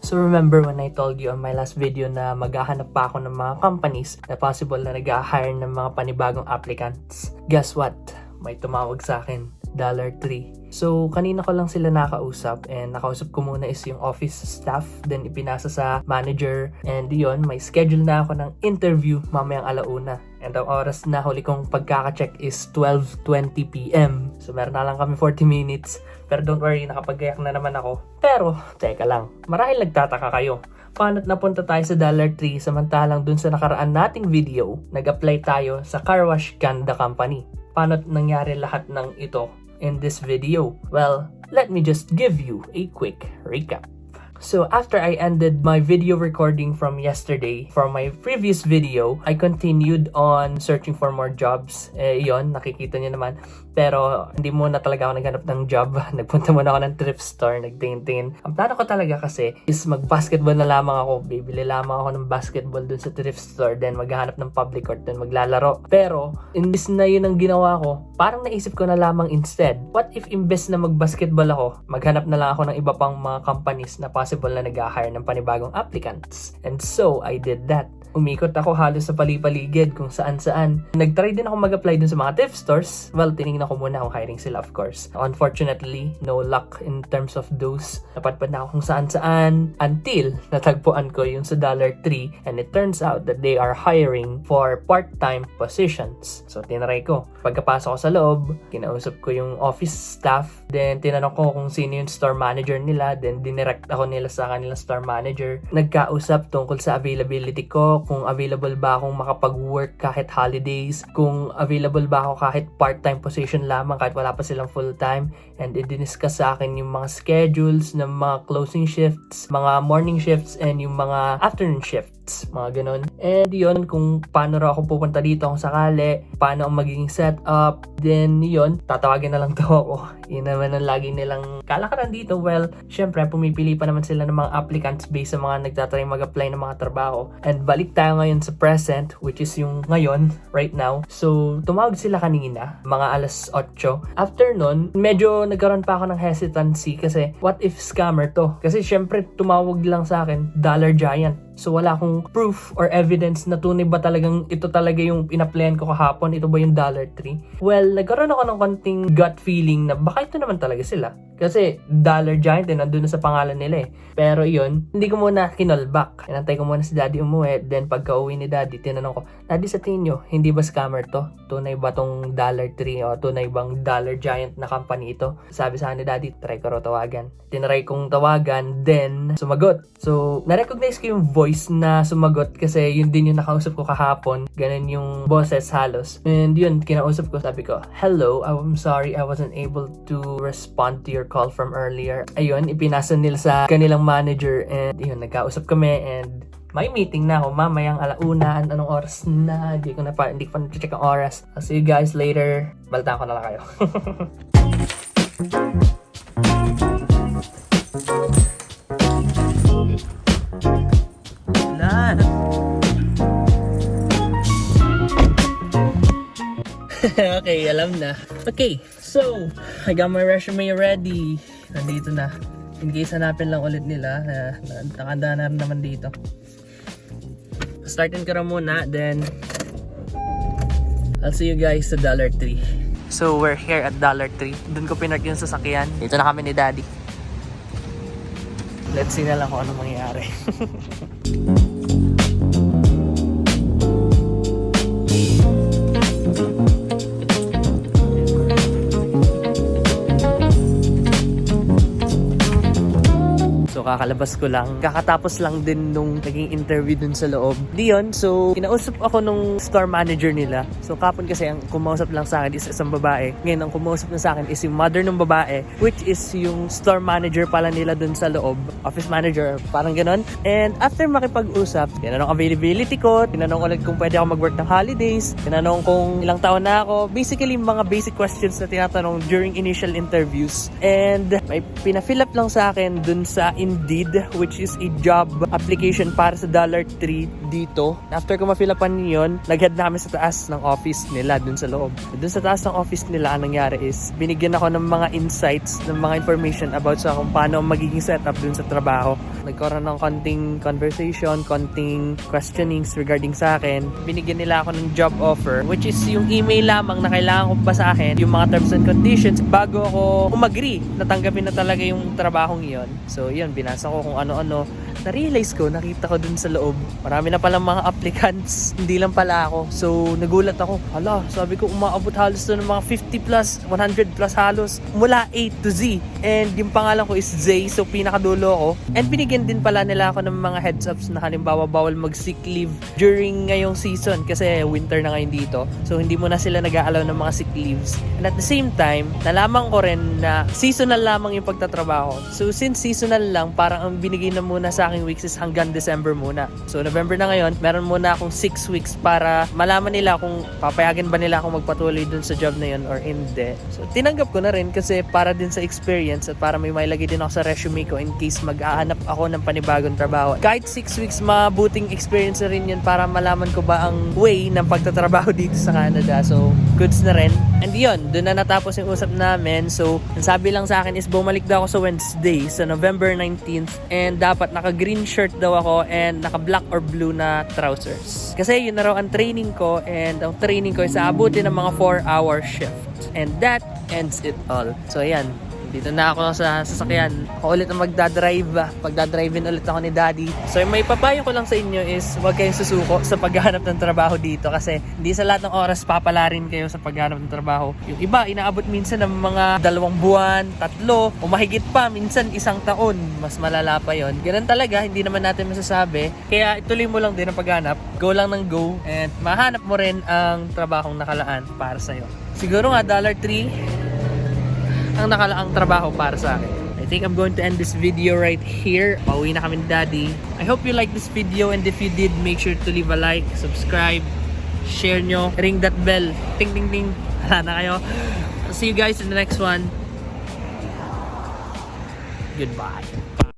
So remember when I told you on my last video na maghahanap pa ako ng mga companies na possible na nag-hire ng mga panibagong applicants? Guess what? May tumawag sa akin, $3. So kanina ko lang sila nakausap, and nakausap ko muna is yung office staff, then ipinasa sa manager, and yun, may schedule na ako ng interview mamayang alauna. And ang oras na huli kong pagkaka-check is 12:20 PM. So meron na lang kami 40 minutes. Pero don't worry, nakapagayak na naman ako. Pero, teka lang, marahil nagtataka kayo. Paano't napunta tayo sa $3 samantalang dun sa nakaraan nating video, nag-apply tayo sa Car Wash Ganda Company? Paano't nangyari lahat ng ito in this video? Well, let me just give you a quick recap. So after I ended my video recording from yesterday, from my previous video, I continued on searching for more jobs. Yon, nakikita niyo naman. Pero hindi muna talaga ako naghanap ng job. Nagpunta muna ako ng thrift store, nagtingin-tingin. Ang plano ko talaga kasi is mag-basketball na lamang ako. Bibili lamang ako ng basketball dun sa thrift store, then maghahanap ng public court, then maglalaro. Pero imbes na yun ang ginawa ko, parang naisip ko na lamang instead, what if imbes na mag-basketball ako, maghanap na lang ako ng iba pang mga companies na possible na nag-hire ng panibagong applicants. And so, I did that. Umikot ako halos sa pali-paligid kung saan-saan. Nag-try din ako mag-apply dun sa mga thrift stores. Well, tinignan ko muna kung hiring sila, of course. Unfortunately, no luck in terms of those. Napadpad na ako kung saan-saan until natagpuan ko yung sa $3, and it turns out that they are hiring for part-time positions. So, tinry ko. Pagkapasok ko sa loob, kinausap ko yung office staff. Then, tinanong ko kung sino yung store manager nila. Then, dinirect ako nila sa kanilang store manager. Nagkausap tungkol sa availability ko, kung available ba akong makapag-work kahit holidays, kung available ba ako kahit part-time position lamang kahit wala pa silang full-time, and i-discuss sa akin yung mga schedules ng mga closing shifts, mga morning shifts, and yung mga afternoon shifts, mga ganun. And yun, kung paano raw ako pupunta dito kung sakali, paano ang magiging setup, then yun, tatawagin na lang to ako. Yun naman ang lagi nilang kalakaran dito. Well, syempre, pumipili pa naman sila ng mga applicants based sa mga nagtatry mag-apply ng mga trabaho. And balik tayo ngayon sa present, which is yung ngayon, right now. So, tumawag sila kanina, mga alas 8. After nun, medyo nagkaroon pa ako ng hesitancy kasi what if scammer to? Kasi syempre, tumawag lang sa akin, Dollar Giant. So wala akong proof or evidence na tunay ba talagang ito talaga yung in-applyan ko kahapon, ito ba yung $3? Well, nagkaroon ako ng konting gut feeling na baka ito naman talaga sila. Kasi Dollar Giant nandun na sa pangalan nila eh. Pero yun, hindi ko muna kinallback. Inantay ko muna si Daddy umuwi. Then pagka uwi ni Daddy, tinanong ko, Daddy, sa tingin nyo, hindi ba scammer to? Tunay ba tong $3 o tunay bang Dollar Giant na company ito? Sabi sa akin ni Daddy, try ko raw tawagan. Tinry kong tawagan, then sumagot. So, na-recognize ko yung voice na sumagot kasi yun din yung nakausap ko kahapon. Ganun yung boses halos. And yun, kinausap ko, sabi ko, hello, I'm sorry I wasn't able to respond to your call from earlier. Ayun, ipinasa nila sa kanilang manager, and yun, nagkausap kami, and may meeting na ako mamayang alauna. Anong oras na? Hindi ko pa na-check ang oras. I'll see you guys later. Balitaan ko na lang kayo. Okay, alam na. Okay, so I got my resume ready. Nandito na. In case hanapin lang ulit nila, nakanda na naman dito. Startin ko na muna, then I'll see you guys sa $3. So we're here at $3. Doon ko pinark yung sasakyan. Dito na kami ni Daddy. Let's see na lang kung anong mangyayari. Kakalabas ko lang. Kakatapos lang din nung naging interview dun sa loob. Diyon, so kinausap ako nung store manager nila. So kapon kasi ang kumausap lang sa akin is isang babae. Ngayon ang kumausap na sa akin is yung mother ng babae, which is yung store manager pala nila dun sa loob. Office manager, parang ganon. And after makipag-usap, tinanong availability ko, tinanong ulit kung pwede ako mag-work ng holidays, tinanong kung ilang taon na ako. Basically, mga basic questions na tinatanong during initial interviews. And may pina-fill up lang sa akin dun sa Indeed, which is a job application para sa $3 dito. After ko ma-fill upan yun, nag-head na kami sa taas ng office nila dun sa loob. Dun sa taas ng office nila, ang nangyari is binigyan ako ng mga insights, ng mga information about sa kung paano magiging setup dun sa trabaho. nagkaroon ng konting conversation, konting questionings regarding sa akin. Binigyan nila ako ng job offer, which is yung email lamang na kailangan kong basahin, yung mga terms and conditions, bago ako umagree na tanggapin na talaga yung trabahong iyon. So yun, binasa ko kung ano-ano. Na-realize ko, nakita ko dun sa loob, marami na palang mga applicants, hindi lang pala ako. So nagulat ako, hala, sabi ko umaabot halos doon ng mga 50 plus, 100 plus halos, mula A to Z. And yung pangalan ko is Zay, so pinakadulo ako. And binigyan din pala nila ako ng mga heads ups na halimbawa bawal mag-sick leave during ngayong season kasi winter na ngayon dito. So hindi mo na sila nag-aalaw ng mga sick leaves. And at the same time, nalaman ko rin na seasonal lamang yung pagtatrabaho. So since seasonal lang, parang ang binigay na muna sa aking weeks is hanggang December muna. So November na ngayon, meron muna akong 6 weeks para malaman nila kung papayagan ba nila akong magpatuloy dun sa job na yun or hindi. So tinanggap ko na rin kasi para din sa experience at para may mailagay din ako sa resume ko in case mag-aanap ako ng panibagong trabaho. Kahit 6 weeks, mabuting experience na rin yun para malaman ko ba ang way ng pagtatrabaho dito sa Canada. So goods na rin. And yun, dun na natapos yung usap namin. So ang sabi lang sa akin is bumalik daw ako sa Wednesday, sa November 19th, and dapat naka-green shirt daw ako and naka-black or blue na trousers. Kasi yun na raw ang training ko, and ang training ko is aabutin ng mga 4-hour shift. And that ends it all. So ayan, dito na ako sa sasakyan. Ako ulit ang magdadrive. Pagdadrivein ulit ako ni Daddy. So yung may papayo ko lang sa inyo is huwag kayong susuko sa paghahanap ng trabaho dito kasi hindi sa lahat ng oras papalarin kayo sa paghahanap ng trabaho. Yung iba, inaabot minsan ng mga 2 buwan, 3, o mahigit pa, minsan 1 taon. Mas malala pa yon. Ganun talaga, hindi naman natin masasabi. Kaya ituloy mo lang din ang paghanap. Go lang ng go and mahanap mo rin ang trabahong nakalaan para sa'yo. Siguro nga $3 ang nakalaang trabaho para sa akin. I think I'm going to end this video right here. Pauwi na kami ni Daddy. I hope you like this video, and if you did, make sure to leave a like, subscribe, share nyo, ring that bell. Ting ting ting. Hala na kayo. See you guys in the next one. Goodbye.